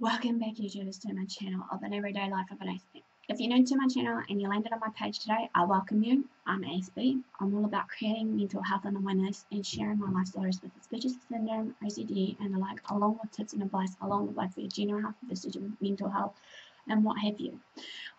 Welcome back, YouTubers, to my channel of an everyday life of an Aspie. If you're new to my channel and you landed on my page today, I welcome you. I'm Aspie. I'm all about creating mental health and awareness and sharing my life stories with Asperger's syndrome, OCD, and the like, along with tips and advice along the way for your general health, vestigial mental health, and what have you.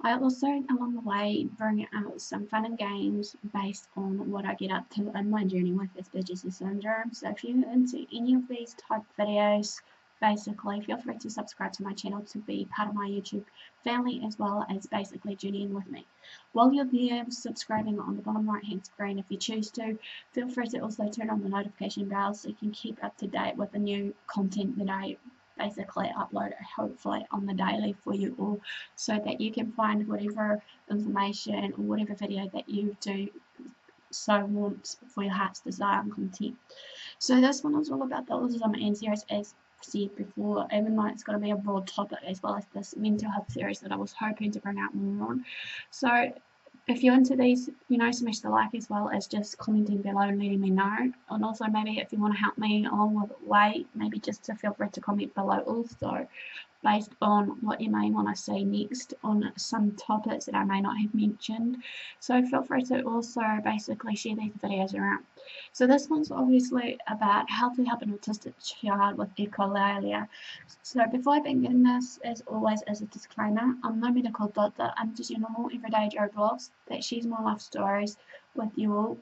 I also, along the way, bring out some fun and games based on what I get up to in my journey with Asperger's syndrome. So if you're into any of these type videos, basically feel free to subscribe to my channel to be part of my YouTube family, as well as basically journeying with me. While you're there subscribing on the bottom right hand screen, if you choose to, feel free to also turn on the notification bell so you can keep up to date with the new content that I basically upload hopefully on the daily for you all, so that you can find whatever information or whatever video that you do so want for your heart's desire and content. So this one is all about the autism and series, as said before, even though it's going to be a broad topic, as well as this mental health series that I was hoping to bring out more on. So if you're into these, smash the like, as well as just commenting below and letting me know. And also maybe if you want to help me along with the way, maybe just to feel free to comment below also, based on what you may want to see next on some topics that I may not have mentioned. So feel free to also basically share these videos around. So this one's obviously about how to help an autistic child with echolalia. So before I begin this, as always, as a disclaimer, I'm no medical doctor. I'm just your normal everyday Joe vlogs that shares my life stories with you all,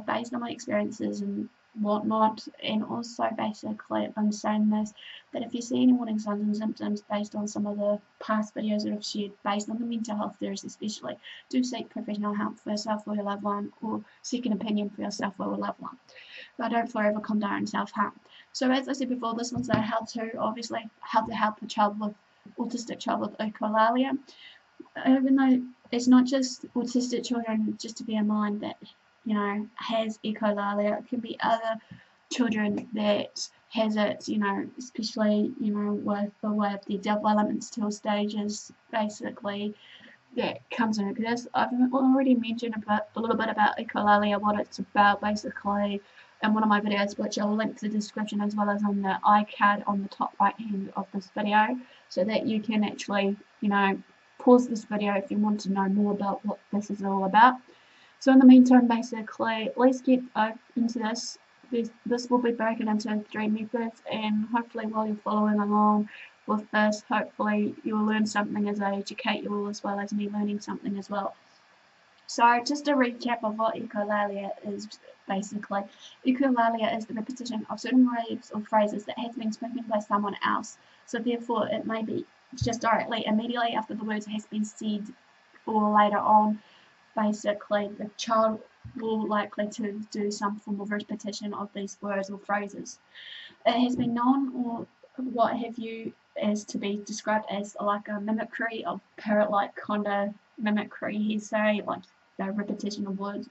based on my experiences and whatnot. And also basically I'm saying this, that if you see any warning signs and symptoms based on some of the past videos that I've shared based on the mental health theories especially, do seek professional help for yourself or your loved one, or seek an opinion for yourself or a loved one. But don't forever condone self-harm. So as I said before, this one's how to help a child with autistic child with echolalia. Even though it's not just autistic children, just to bear in mind that has echolalia, it can be other children that has it, especially with the way of their developmental stages, basically, that comes into this. I've already mentioned a little bit about echolalia, what it's about basically, in one of my videos, which I'll link to the description, as well as on the iCard on the top right hand of this video, so that you can actually pause this video if you want to know more about what this is all about. So in the meantime, basically, let's get into this. This will be broken into 3 methods, and hopefully while you're following along with this, hopefully you'll learn something as I educate you all, as well as me learning something as well. So just a recap of what echolalia is basically. Echolalia is the repetition of certain words or phrases that has been spoken by someone else. So therefore it may be just directly, immediately after the words has been said, or later on. Basically, the child will likely to do some form of repetition of these words or phrases. It has been known, or what have you, as to be described as like a mimicry of parrot-like kind of mimicry. He say like the repetition of words,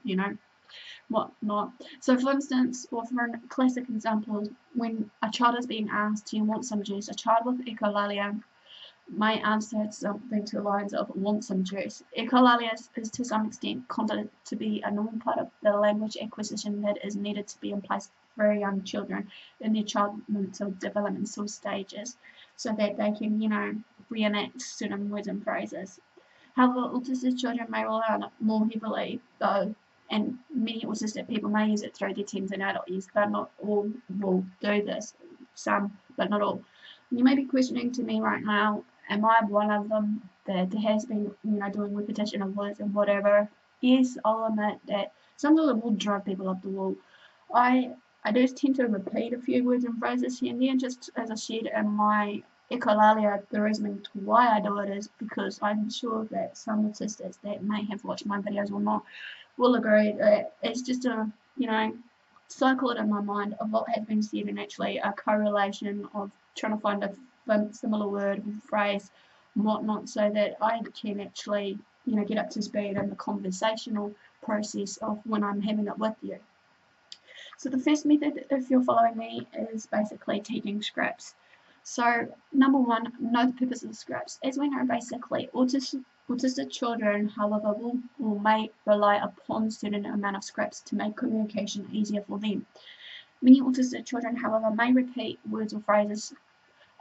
whatnot. So for instance, or for a classic example, when a child is being asked, do you want some juice? A child with echolalia may answer something to the lines of want some juice. Echolalia is to some extent considered to be a normal part of the language acquisition that is needed to be in place for young children in their developmental stages, so that they can, reenact certain words and phrases. However, autistic children may rely on it more heavily, though, and many autistic people may use it through their teens and adult years, but not all will do this. Some, but not all. You may be questioning to me right now, am I one of them that has been, doing repetition of words and whatever? Yes, I'll admit that sometimes it will drive people up the wall. I do tend to repeat a few words and phrases here and there, just as I shared in my echolalia. The reason why I do it is because I'm sure that some autistics that may have watched my videos or not will agree that it's just a, cycle it in my mind of what has been said, and actually a correlation of trying to find a similar word or phrase and whatnot, so that I can actually, get up to speed in the conversational process of when I'm having it with you. So the first method, if you're following me, is basically teaching scripts. So number one, know the purpose of the scripts. As we know, basically, autistic children, however, will may rely upon a certain amount of scripts to make communication easier for them. Many autistic children, however, may repeat words or phrases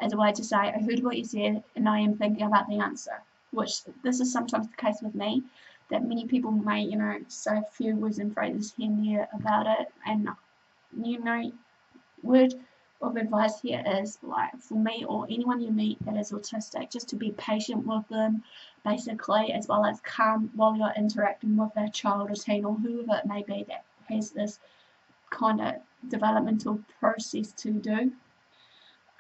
as a way to say, I heard what you said and I am thinking about the answer, which this is sometimes the case with me, that many people may, say a few words and phrases here and there about it, and, word of advice here is, like, for me or anyone you meet that is autistic, just to be patient with them, basically, as well as calm while you're interacting with their child or teen or whoever it may be that has this kind of developmental process to do.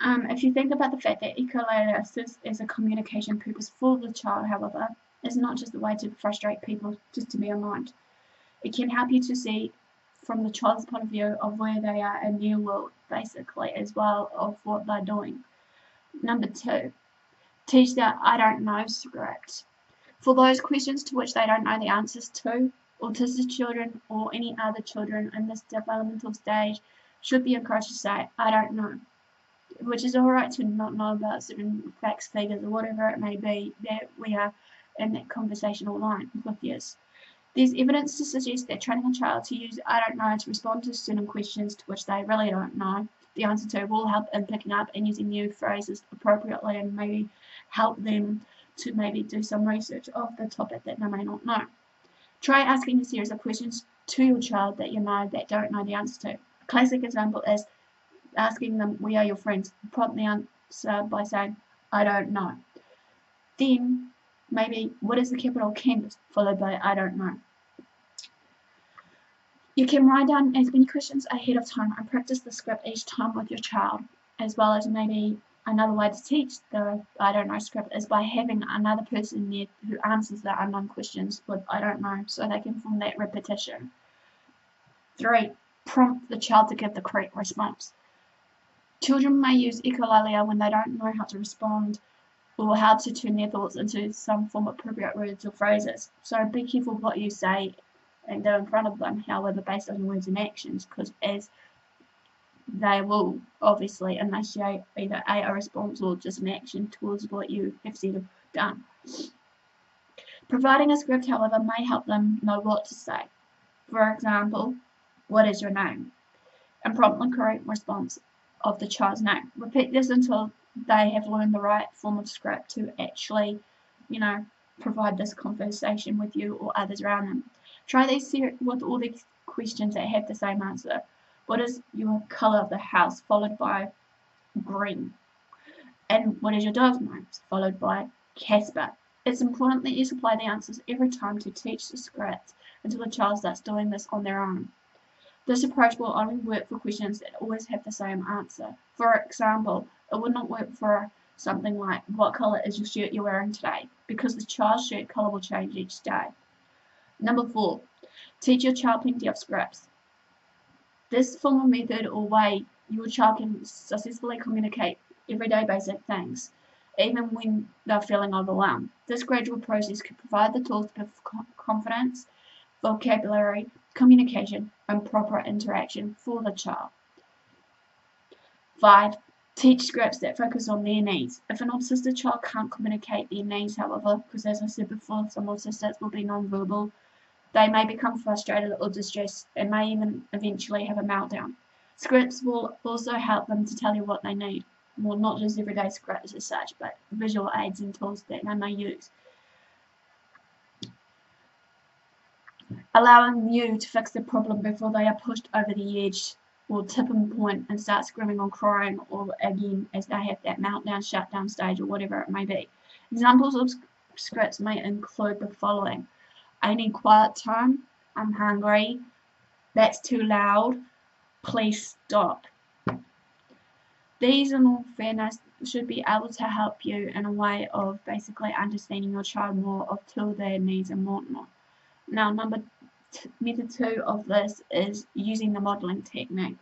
If you think about the fact that echolalia serves as a communication purpose for the child, however, it's not just a way to frustrate people, just to bear in mind. It can help you to see from the child's point of view of where they are in their world, basically, as well of what they're doing. Number 2, teach the I don't know script. For those questions to which they don't know the answers to, autistic children or any other children in this developmental stage should be encouraged to say, I don't know, which is alright to not know about certain facts, figures, or whatever it may be that we are in that conversational line with yes. There's evidence to suggest that training a child to use I don't know to respond to certain questions to which they really don't know the answer to will help in picking up and using new phrases appropriately, and maybe help them to maybe do some research of the topic that they may not know. Try asking a series of questions to your child that you know that don't know the answer to. A classic example is asking them, we are your friends. Prompt the answer by saying, I don't know. Then maybe, what is the capital canvas, followed by I don't know. You can write down as many questions ahead of time and practice the script each time with your child, as well as maybe another way to teach the I don't know script is by having another person there who answers the unknown questions with I don't know, so they can form that repetition. 3, prompt the child to give the correct response. Children may use echolalia when they don't know how to respond or how to turn their thoughts into some form of appropriate words or phrases. So be careful what you say and do in front of them, however, based on your words and actions, because as they will obviously initiate either a response or just an action towards what you have said or done. Providing a script, however, may help them know what to say. For example, what is your name? And prompt the correct response of the child's name. Repeat this until they have learned the right form of script to actually, provide this conversation with you or others around them. Try these with all these questions that have the same answer. What is your colour of the house? Followed by green. And what is your dog's name? Followed by Casper. It's important that you supply the answers every time to teach the script until the child starts doing this on their own. This approach will only work for questions that always have the same answer. For example, it would not work for something like, what colour is your shirt you're wearing today? Because the child's shirt colour will change each day. Number 4, teach your child plenty of scripts. This form of method or way your child can successfully communicate everyday basic things, even when they're feeling overwhelmed. This gradual process can provide the tools for confidence, vocabulary, communication, and proper interaction for the child. 5, teach scripts that focus on their needs. If an autistic child can't communicate their needs, however, because as I said before, some autistics will be non-verbal, they may become frustrated or distressed and may even eventually have a meltdown. Scripts will also help them to tell you what they need. Well, not just everyday scripts as such, but visual aids and tools that they may use. Allowing you to fix the problem before they are pushed over the edge or tipping point and start screaming or crying, or again as they have that meltdown, shutdown stage, or whatever it may be. Examples of scripts may include the following: I need quiet time, I'm hungry, that's too loud, please stop. These, in all fairness, should be able to help you in a way of basically understanding your child more of to their needs and whatnot. Now, method 2 of this is using the modelling technique.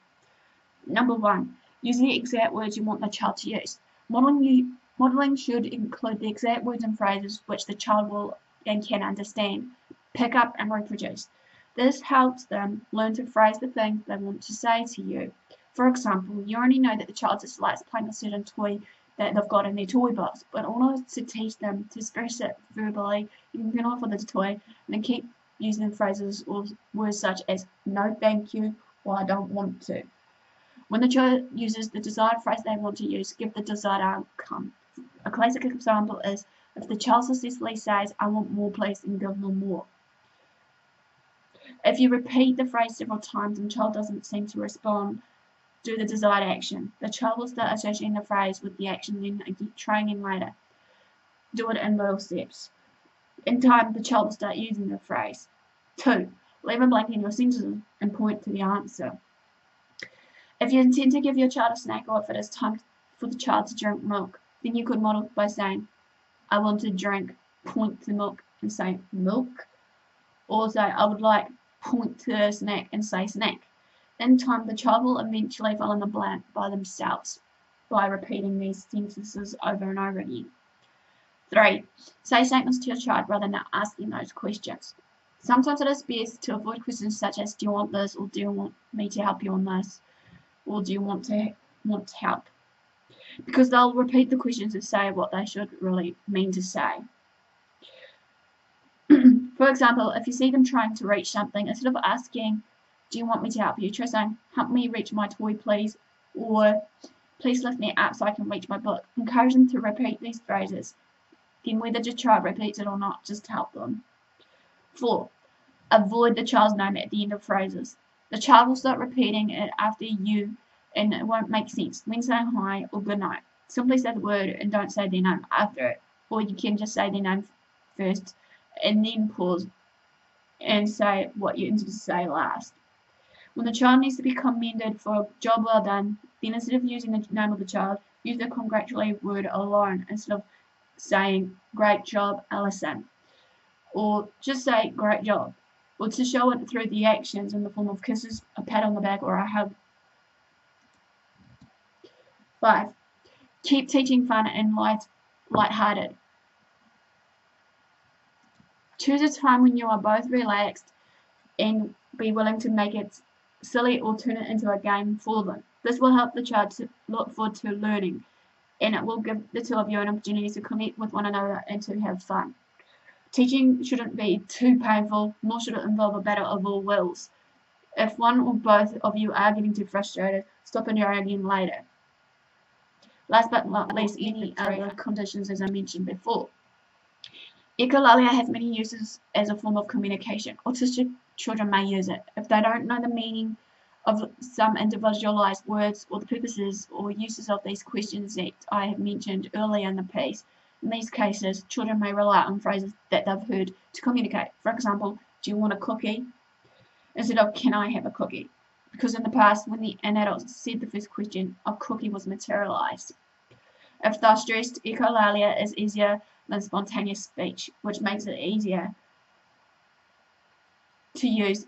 Number 1, use the exact words you want the child to use. Modelling should include the exact words and phrases which the child will and can understand, pick up and reproduce. This helps them learn to phrase the things they want to say to you. For example, you already know that the child dislikes playing a certain toy that they've got in their toy box, but in order to teach them to express it verbally, you can get off with the toy and then keep using phrases or words such as no thank you or I don't want to. When the child uses the desired phrase they want to use, give the desired outcome. A classic example is if the child successfully says, "I want more please," then give them more. If you repeat the phrase several times and the child doesn't seem to respond, do the desired action. The child will start associating the phrase with the action, then trying again later. Do it in little steps. In time, the child will start using the phrase. 2. Leave a blank in your sentences and point to the answer. If you intend to give your child a snack, or if it is time for the child to drink milk, then you could model by saying, "I want to drink," point to milk and say milk. Or say, "I would like," point to a snack and say snack. In time, the child will eventually fill in the blank by themselves by repeating these sentences over and over again. 3. Say statements to your child rather than asking those questions. Sometimes it is best to avoid questions such as, "Do you want this?" or "Do you want me to help you on this?" or "Do you want help?" Because they'll repeat the questions and say what they should really mean to say. For example, if you see them trying to reach something, instead of asking, "Do you want me to help you?" try saying, "Help me reach my toy, please," or "Please lift me up so I can reach my book." Encourage them to repeat these phrases. Then whether the child repeats it or not, just help them. 4. Avoid the child's name at the end of phrases. The child will start repeating it after you and it won't make sense. When saying hi or good night, simply say the word and don't say their name after it. Or you can just say their name first and then pause and say what you intended to say last. When the child needs to be commended for a job well done, then instead of using the name of the child, use the congratulatory word alone instead of saying, "Great job, Alison," or just say, "Great job," or to show it through the actions in the form of kisses, a pat on the back, or a hug. 5. Keep teaching fun and lighthearted. Choose a time when you are both relaxed and be willing to make it silly or turn it into a game for them. This will help the child to look forward to learning, and it will give the two of you an opportunity to connect with one another and to have fun. Teaching shouldn't be too painful, nor should it involve a battle of all wills. If one or both of you are getting too frustrated, stop and try again later. Last but not least, any other conditions as I mentioned before. Echolalia has many uses as a form of communication. Autistic children may use it. If they don't know the meaning of some individualized words or the purposes or uses of these questions that I have mentioned earlier in the piece, in these cases, children may rely on phrases that they've heard to communicate. For example, "Do you want a cookie?" instead of "Can I have a cookie?" Because in the past, when an adult said the first question, a cookie was materialized. If they're stressed, echolalia is easier than spontaneous speech, which makes it easier to use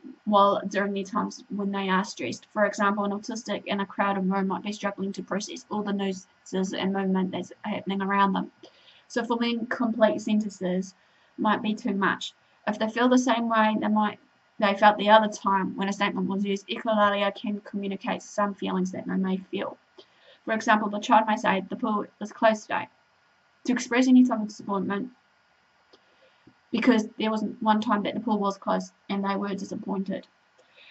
during the times when they are stressed. For example, an autistic in a crowded room might be struggling to process all the noises and movement that's happening around them. So forming complete sentences might be too much. If they feel the same way they felt the other time when a statement was used, echolalia can communicate some feelings that they may feel. For example, the child may say, "The pool is closed today," to express any type of disappointment because there was one time that the pool was closed and they were disappointed.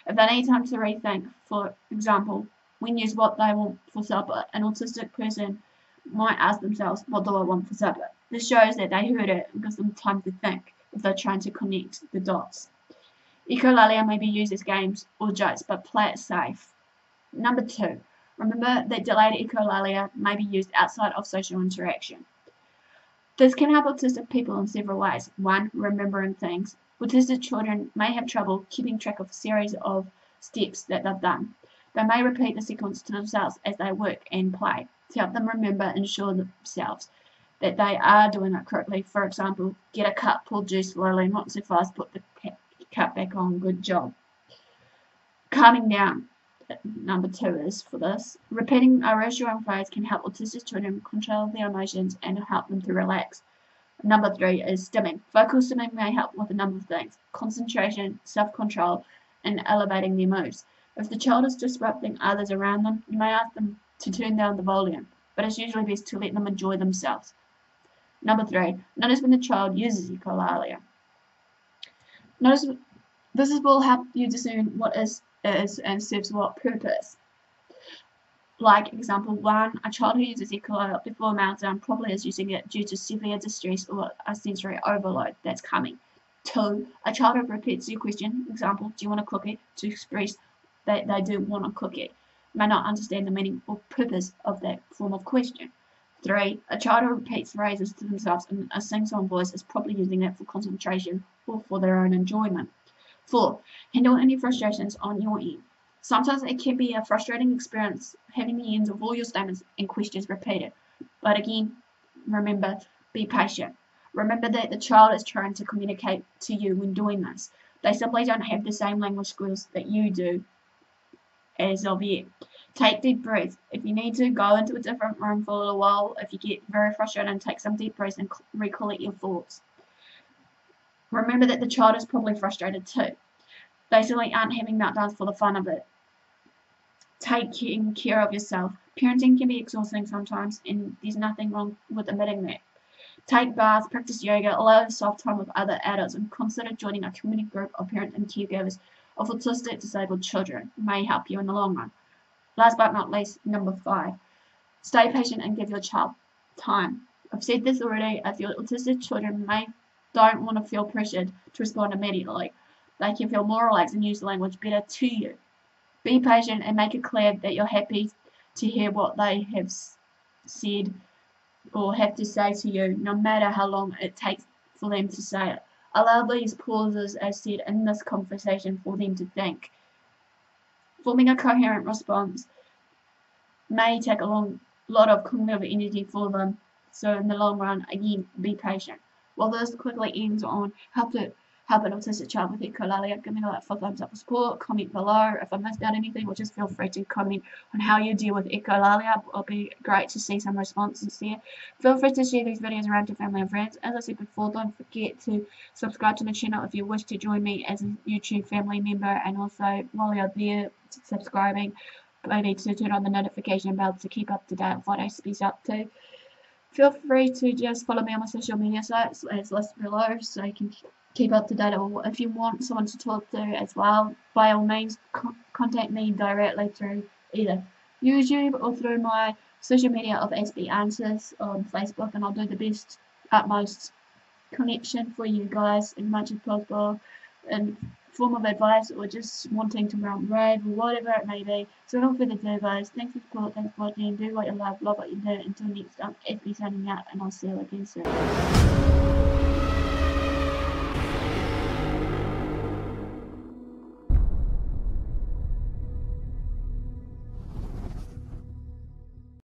If they need time to rethink, for example, when used "What they want for supper," an autistic person might ask themselves, "What do I want for supper?" This shows that they heard it and gives them time to think if they're trying to connect the dots. Echolalia may be used as games or jokes, but play it safe. Number 2. Remember that delayed echolalia may be used outside of social interaction. This can help autistic people in several ways. 1. Remembering things. Autistic children may have trouble keeping track of a series of steps that they've done. They may repeat the sequence to themselves as they work and play to help them remember and assure themselves that they are doing it correctly. For example, "Get a cup, pour juice slowly, not so fast, put the cup back on, good job." Calming down. Number 2 is for this. Repeating a reassuring phrase can help autistic children control their emotions and help them to relax. Number 3 is stimming. Vocal stimming may help with a number of things: concentration, self-control, and elevating their moods. If the child is disrupting others around them, you may ask them to turn down the volume, but it's usually best to let them enjoy themselves. Number 3, notice when the child uses echolalia. This will help you discern what is and serves what purpose. Like example 1, a child who uses Echolalia before a meltdown probably is using it due to severe distress or a sensory overload that's coming. 2, a child who repeats your question, example, do you want a cookie, to express that they do want a cookie, may not understand the meaning or purpose of that form of question. 3, a child who repeats phrases to themselves in a sing-song voice is probably using it for concentration or for their own enjoyment. 4, handle any frustrations on your end. Sometimes it can be a frustrating experience having the ends of all your statements and questions repeated. But again, remember, be patient. Remember that the child is trying to communicate to you when doing this. They simply don't have the same language skills that you do as of yet. Take deep breaths. If you need to, go into a different room for a little while. If you get very frustrated, take some deep breaths and recollect your thoughts. Remember that the child is probably frustrated too. They certainly aren't having meltdowns for the fun of it. Taking care of yourself. Parenting can be exhausting sometimes, and there's nothing wrong with admitting that. Take baths, practice yoga, allow yourself time with other adults, and consider joining a community group of parents and caregivers of autistic disabled children. It may help you in the long run. Last but not least, number 5. Stay patient and give your child time. I've said this already, if your autistic children don't want to feel pressured to respond immediately, they can feel more relaxed and use the language better to you. Be patient and make it clear that you're happy to hear what they have said or have to say to you, no matter how long it takes for them to say it. Allow these pauses, as said in this conversation, for them to think. Forming a coherent response may take a lot of cognitive energy for them, so in the long run, again, be patient. Well, this quickly ends on how to help an autistic child with echolalia. Give me a 4 thumbs up for support, comment below. If I missed out anything, or just feel free to comment on how you deal with echolalia. It'll be great to see some responses there. Feel free to share these videos around to family and friends. As I said before, don't forget to subscribe to the channel if you wish to join me as a YouTube family member, and also while you're there subscribing, maybe to turn on the notification bell to keep up to date with what Aspie's up to. Feel free to just follow me on my social media sites as listed below, so you can keep up to date. Or if you want someone to talk to as well, by all means, contact me directly through either YouTube or through my social media of AspieAnswers on Facebook, and I'll do the best, utmost connection for you guys as much as possible in form of advice or just wanting to run rave or whatever it may be. So without further ado, guys, thanks for support, thanks for watching, do what you love what you do. Until next time, Aspie signing out, and I'll see you again soon.